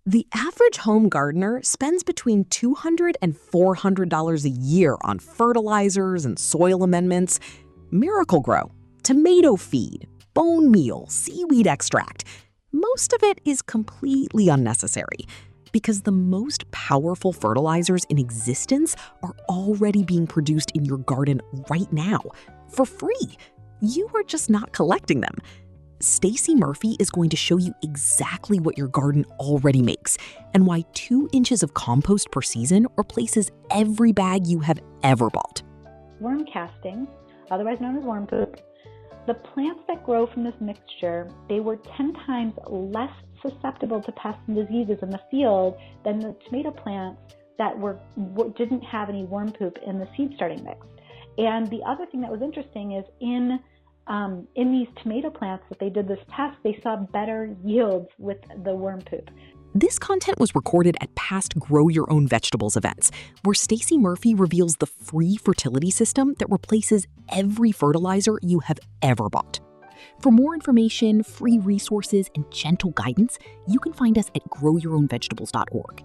The average home gardener spends between $200 and $400 a year on fertilizers and soil amendments. Miracle-Gro, tomato feed, bone meal, seaweed extract. Most of it is completely unnecessary because the most powerful fertilizers in existence are already being produced in your garden right now for free. You are just not collecting them. Stacey Murphy is going to show you exactly what your garden already makes and why 2 inches of compost per season replaces every bag you have ever bought. Worm castings, otherwise known as worm poop, the plants that grow from this mixture, they were 10 times less susceptible to pests and diseases in the field than the tomato plants that didn't have any worm poop in the seed starting mix. And the other thing that was interesting is in these tomato plants that they did this test, they saw better yields with the worm poop. This content was recorded at past Grow Your Own Vegetables events, where Stacey Murphy reveals the free fertility system that replaces every fertilizer you have ever bought. For more information, free resources, and gentle guidance, you can find us at growyourownvegetables.org.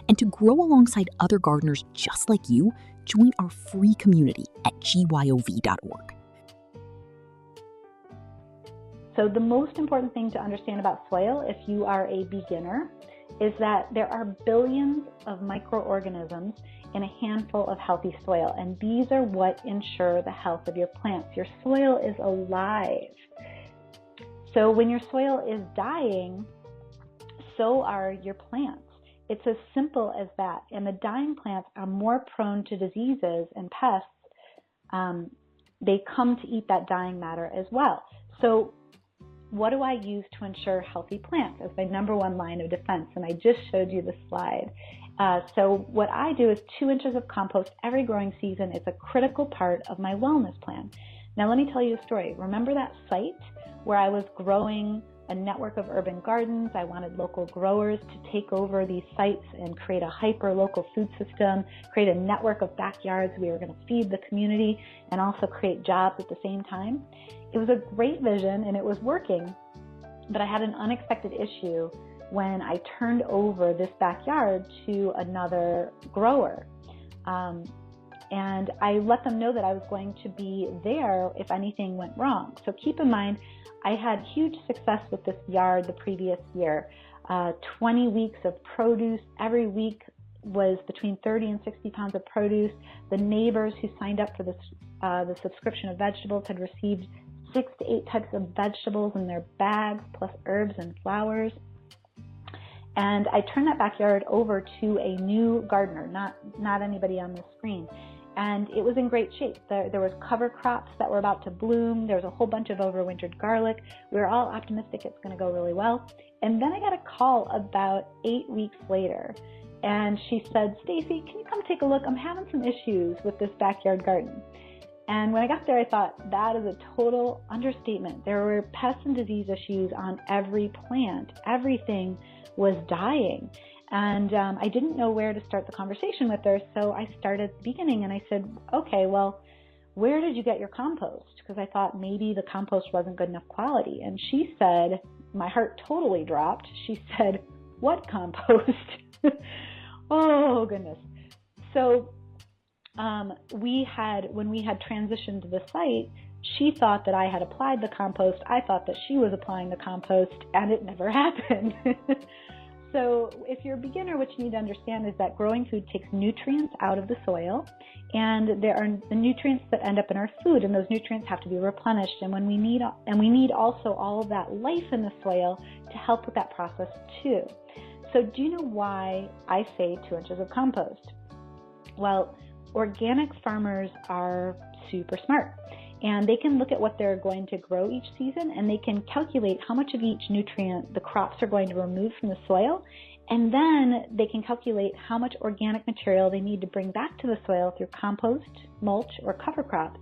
And to grow alongside other gardeners just like you, join our free community at gyov.org. So the most important thing to understand about soil, if you are a beginner, is that there are billions of microorganisms in a handful of healthy soil, and these are what ensure the health of your plants. Your soil is alive. So when your soil is dying, so are your plants. It's as simple as that. And the dying plants are more prone to diseases and pests. They come to eat that dying matter as well. So what do I use to ensure healthy plants as my number one line of defense? And I just showed you the slide. So what I do is 2 inches of compost every growing season. It's a critical part of my wellness plan. Now let me tell you a story. Remember that site where I was growing a network of urban gardens? I wanted local growers to take over these sites and create a hyper-local food system, create a network of backyards. We were going to feed the community and also create jobs at the same time. It was a great vision and it was working, but I had an unexpected issue when I turned over this backyard to another grower. And I let them know that I was going to be there if anything went wrong. So keep in mind, I had huge success with this yard the previous year. 20 weeks of produce. Every week was between 30 and 60 pounds of produce. The neighbors who signed up for this, the subscription of vegetables had received 6 to 8 types of vegetables in their bags, plus herbs and flowers. And I turned that backyard over to a new gardener, not anybody on the screen. And it was in great shape. There was cover crops that were about to bloom. There was a whole bunch of overwintered garlic. We were all optimistic it's going to go really well. And then I got a call about 8 weeks later. And she said, "Stacey, can you come take a look? I'm having some issues with this backyard garden." And when I got there, I thought, that is a total understatement. There were pest and disease issues on every plant. Everything was dying. And I didn't know where to start the conversation with her, so I started at the beginning and I said, "Okay, well, where did you get your compost?" Because I thought maybe the compost wasn't good enough quality. And she said, my heart totally dropped. She said, "What compost?" Oh, goodness. So when we had transitioned to the site, she thought that I had applied the compost. I thought that she was applying the compost, and it never happened. So if you're a beginner, what you need to understand is that growing food takes nutrients out of the soil, and there are the nutrients that end up in our food, and those nutrients have to be replenished. And we need also all of that life in the soil to help with that process too. So do you know why I say 2 inches of compost? Well, organic farmers are super smart. And they can look at what they're going to grow each season, and they can calculate how much of each nutrient the crops are going to remove from the soil. And then they can calculate how much organic material they need to bring back to the soil through compost, mulch, or cover crops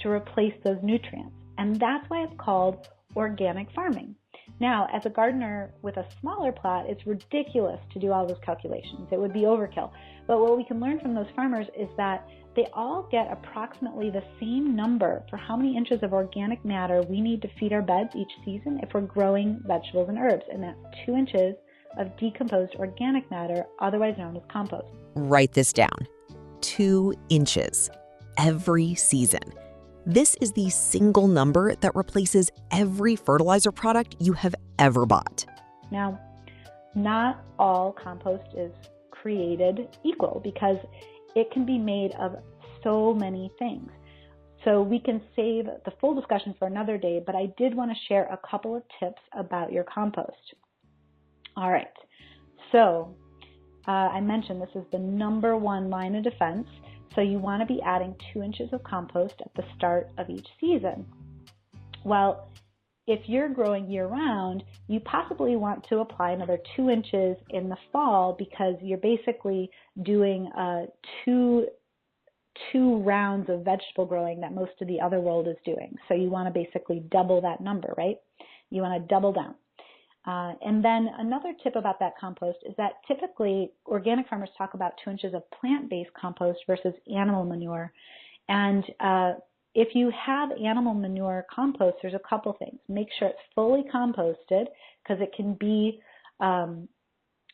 to replace those nutrients. And that's why it's called organic farming. Now, as a gardener with a smaller plot, it's ridiculous to do all those calculations. It would be overkill. But what we can learn from those farmers is that they all get approximately the same number for how many inches of organic matter we need to feed our beds each season if we're growing vegetables and herbs, and that's 2 inches of decomposed organic matter, otherwise known as compost. Write this down. 2 inches every season. This is the single number that replaces every fertilizer product you have ever bought. Now, not all compost is created equal because it can be made of so many things. So we can save the full discussion for another day, but I did want to share a couple of tips about your compost. All right, so I mentioned this is the number one line of defense. So you want to be adding 2 inches of compost at the start of each season. Well, if you're growing year-round, you possibly want to apply another 2 inches in the fall because you're basically doing two rounds of vegetable growing that most of the other world is doing. So you want to basically double that number, right? You want to double down. And then another tip about that compost is that typically organic farmers talk about 2 inches of plant-based compost versus animal manure. And if you have animal manure compost, there's a couple things. Make sure it's fully composted because it can be, I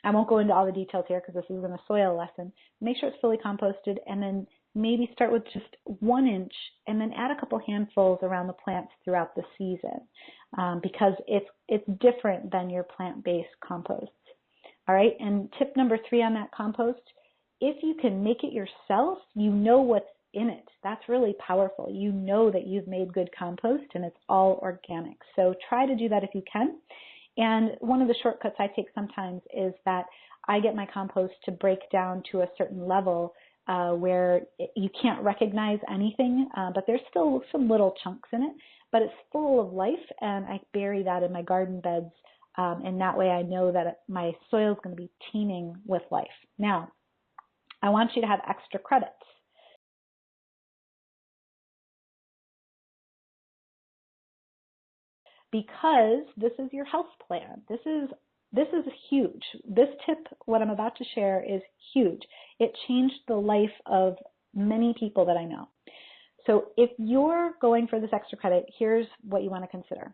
won't go into all the details here because this isn't a soil lesson. Make sure it's fully composted and then maybe start with just 1 inch and then add a couple handfuls around the plants throughout the season because it's different than your plant-based composts. All right, and tip number 3 on that compost, if you can make it yourself, you know what's in it. That's really powerful. You know that you've made good compost and it's all organic. So try to do that if you can. And one of the shortcuts I take sometimes is that I get my compost to break down to a certain level where you can't recognize anything, but there's still some little chunks in it, but it's full of life, and I bury that in my garden beds, and that way I know that my soil is going to be teeming with life. Now, I want you to have extra credits. Because this is your health plan. This is huge. This tip, what I'm about to share, is huge. It changed the life of many people that I know. So if you're going for this extra credit, here's what you want to consider.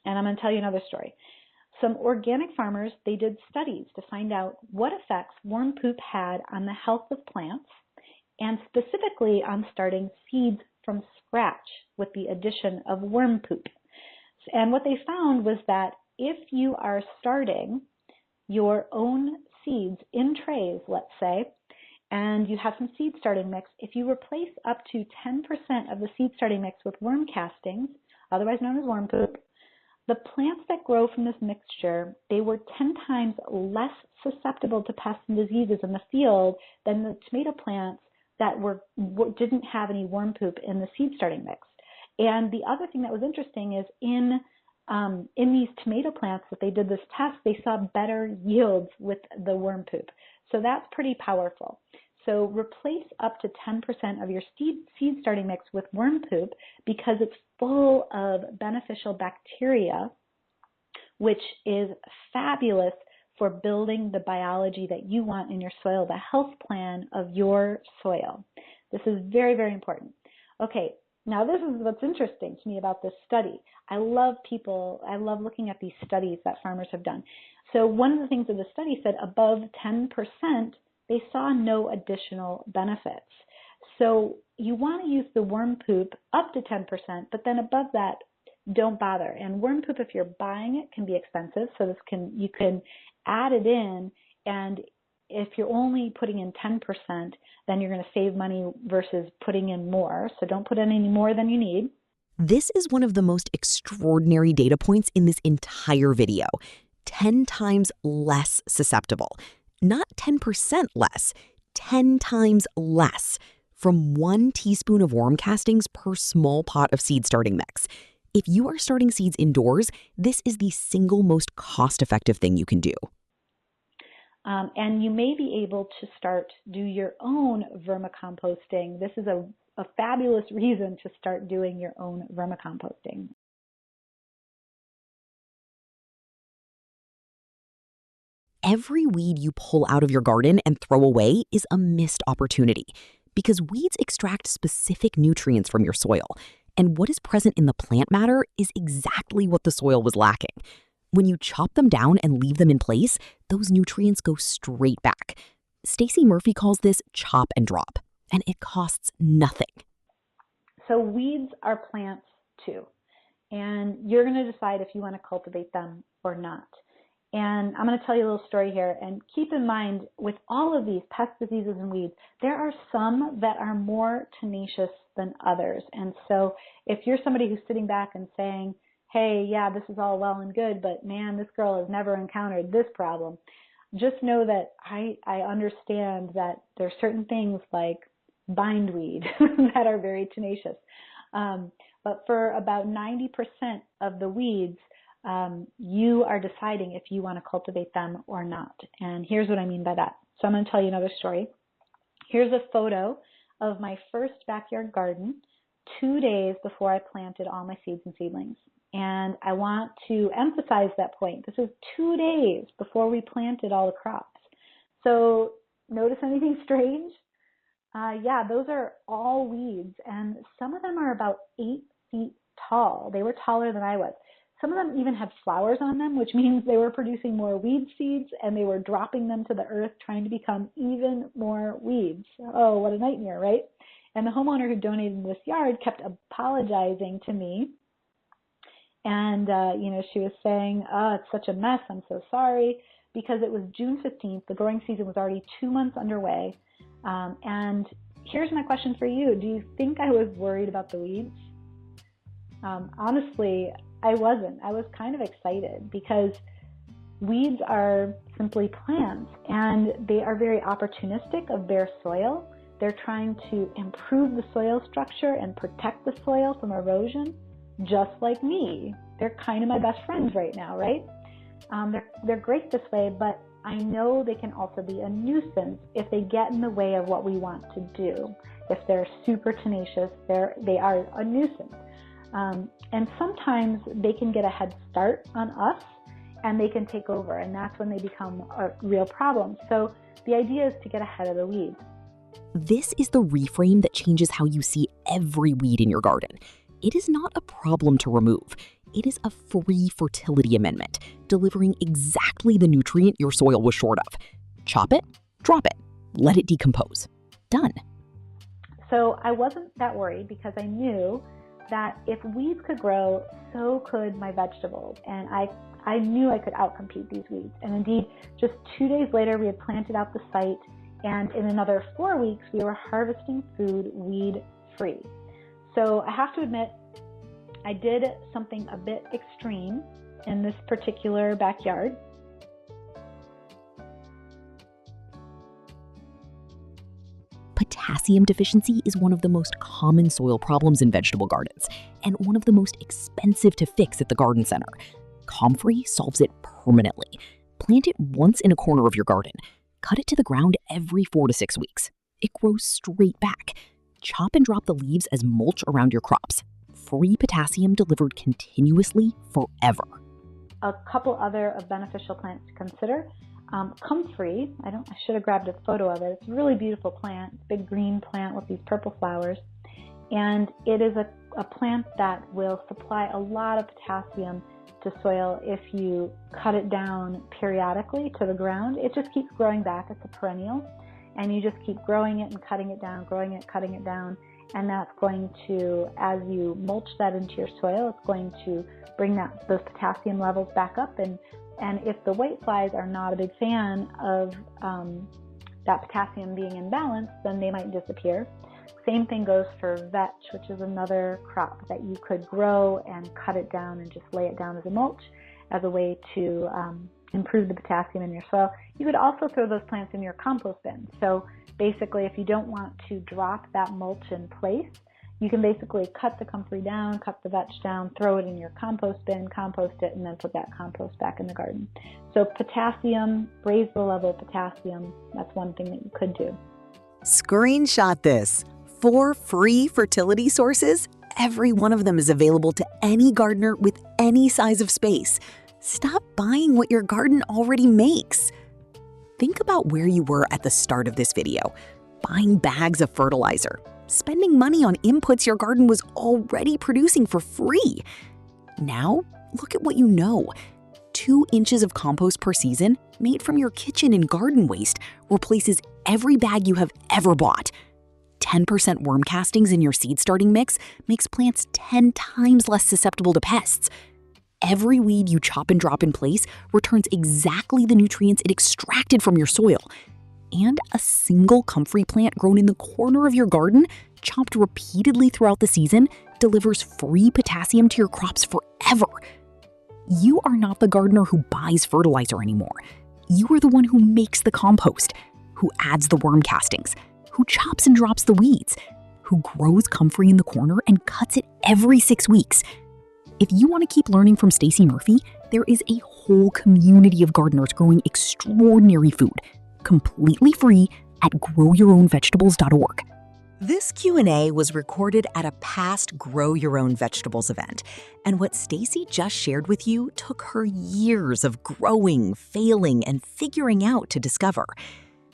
And I'm going to tell you another story. Some organic farmers, they did studies to find out what effects worm poop had on the health of plants and specifically on starting seeds from scratch with the addition of worm poop. And what they found was that if you are starting your own seeds in trays, let's say, and you have some seed starting mix, if you replace up to 10% of the seed starting mix with worm castings, otherwise known as worm poop, the plants that grow from this mixture, they were 10 times less susceptible to pests and diseases in the field than the tomato plants that didn't have any worm poop in the seed starting mix. And the other thing that was interesting is in these tomato plants that they did this test, they saw better yields with the worm poop. So that's pretty powerful. So replace up to 10% of your seed starting mix with worm poop because it's full of beneficial bacteria, which is fabulous for building the biology that you want in your soil, the health plan of your soil. This is very, very important. Okay, now this is what's interesting to me about this study. I love looking at these studies that farmers have done. So one of the things that the study said, above 10%, they saw no additional benefits. So you want to use the worm poop up to 10%, but then above that, don't bother. And worm poop, if you're buying it, can be expensive. So you can add it in, and if you're only putting in 10%, then you're going to save money versus putting in more. So don't put in any more than you need. This is one of the most extraordinary data points in this entire video. 10 times less susceptible. Not 10% less, 10 times less from 1 teaspoon of worm castings per small pot of seed starting mix. If you are starting seeds indoors, this is the single most cost-effective thing you can do. And you may be able to do your own vermicomposting. This is a fabulous reason to start doing your own vermicomposting. Every weed you pull out of your garden and throw away is a missed opportunity because weeds extract specific nutrients from your soil, and what is present in the plant matter is exactly what the soil was lacking. When you chop them down and leave them in place, those nutrients go straight back. Stacey Murphy calls this chop and drop, and it costs nothing. So weeds are plants too, and you're going to decide if you want to cultivate them or not. And I'm going to tell you a little story here, and keep in mind with all of these pest diseases and weeds, there are some that are more tenacious than others. And so if you're somebody who's sitting back and saying, hey, yeah, this is all well and good, but man, this girl has never encountered this problem, just know that I understand that there's certain things like bindweed that are very tenacious. But for about 90% of the weeds, you are deciding if you want to cultivate them or not. And here's what I mean by that. So I'm going to tell you another story. Here's a photo of my first backyard garden 2 days before I planted all my seeds and seedlings. And I want to emphasize that point. This is 2 days before we planted all the crops. So notice anything strange? Yeah, those are all weeds, and some of them are about 8 feet tall. They were taller than I was. Some of them even had flowers on them, which means they were producing more weed seeds, and they were dropping them to the earth, trying to become even more weeds. Oh, what a nightmare, right? And the homeowner who donated this yard kept apologizing to me. And, she was saying, oh, it's such a mess. I'm so sorry. Because it was June 15th. The growing season was already 2 months underway. And here's my question for you. Do you think I was worried about the weeds? Honestly, I wasn't. I was kind of excited because weeds are simply plants, and they are very opportunistic of bare soil. They're trying to improve the soil structure and protect the soil from erosion, just like me. They're kind of my best friends right now, right? They're great this way, but I know they can also be a nuisance if they get in the way of what we want to do. If they're super tenacious, they are a nuisance. And sometimes they can get a head start on us and they can take over, and that's when they become a real problem. So the idea is to get ahead of the weeds. This is the reframe that changes how you see every weed in your garden. It is not a problem to remove. It is a free fertility amendment, delivering exactly the nutrient your soil was short of. Chop it, drop it, let it decompose. Done. So I wasn't that worried because I knew that if weeds could grow, so could my vegetables. And I knew I could outcompete these weeds. And indeed, just 2 days later, we had planted out the site. And in another 4 weeks, we were harvesting food weed-free. So I have to admit, I did something a bit extreme in this particular backyard. Potassium deficiency is one of the most common soil problems in vegetable gardens and one of the most expensive to fix at the garden center. Comfrey solves it permanently. Plant it once in a corner of your garden. Cut it to the ground every 4 to 6 weeks. It grows straight back. Chop and drop the leaves as mulch around your crops. Free potassium delivered continuously forever. A couple other beneficial plants to consider. Comfrey, I should have grabbed a photo of it. It's a really beautiful plant. It's a big green plant with these purple flowers. And it is a plant that will supply a lot of potassium to soil if you cut it down periodically to the ground. It just keeps growing back. It's a perennial. And you just keep growing it and cutting it down, growing it, cutting it down. And that's going to, as you mulch that into your soil, it's going to bring those potassium levels back up. And if the whiteflies are not a big fan of that potassium being in balance, then they might disappear. Same thing goes for vetch, which is another crop that you could grow and cut it down and just lay it down as a mulch as a way to improve the potassium in your soil. You could also throw those plants in your compost bin. So basically, if you don't want to drop that mulch in place, you can basically cut the comfrey down, cut the vetch down, throw it in your compost bin, compost it, and then put that compost back in the garden. So potassium, raise the level of potassium, that's one thing that you could do. Screenshot this. 4 free fertility sources. Every one of them is available to any gardener with any size of space. Stop buying what your garden already makes. Think about where you were at the start of this video, buying bags of fertilizer, spending money on inputs your garden was already producing for free. Now, look at what you know. 2 inches of compost per season, made from your kitchen and garden waste, replaces every bag you have ever bought. 10% worm castings in your seed starting mix makes plants 10 times less susceptible to pests. Every weed you chop and drop in place returns exactly the nutrients it extracted from your soil. And a single comfrey plant grown in the corner of your garden, chopped repeatedly throughout the season, delivers free potassium to your crops forever. You are not the gardener who buys fertilizer anymore. You are the one who makes the compost, who adds the worm castings, who chops and drops the weeds, who grows comfrey in the corner and cuts it every 6 weeks. If you want to keep learning from Stacey Murphy, there is a whole community of gardeners growing extraordinary food, completely free at growyourownvegetables.org. This Q&A was recorded at a past Grow Your Own Vegetables event, and what Stacey just shared with you took her years of growing, failing, and figuring out to discover.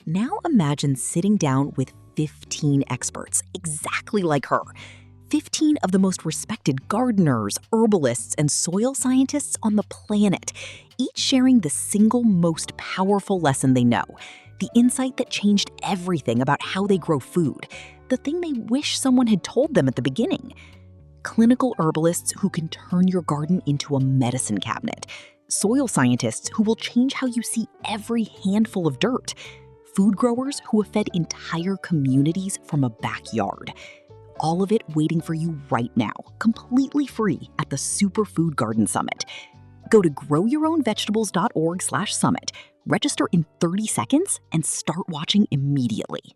Now imagine sitting down with 15 experts, exactly like her. 15 of the most respected gardeners, herbalists, and soil scientists on the planet, each sharing the single most powerful lesson they know, the insight that changed everything about how they grow food, the thing they wish someone had told them at the beginning. Clinical herbalists who can turn your garden into a medicine cabinet, soil scientists who will change how you see every handful of dirt, food growers who have fed entire communities from a backyard. All of it waiting for you right now, completely free at the Superfood Garden Summit. Go to growyourownvegetables.org/summit, register in 30 seconds, and start watching immediately.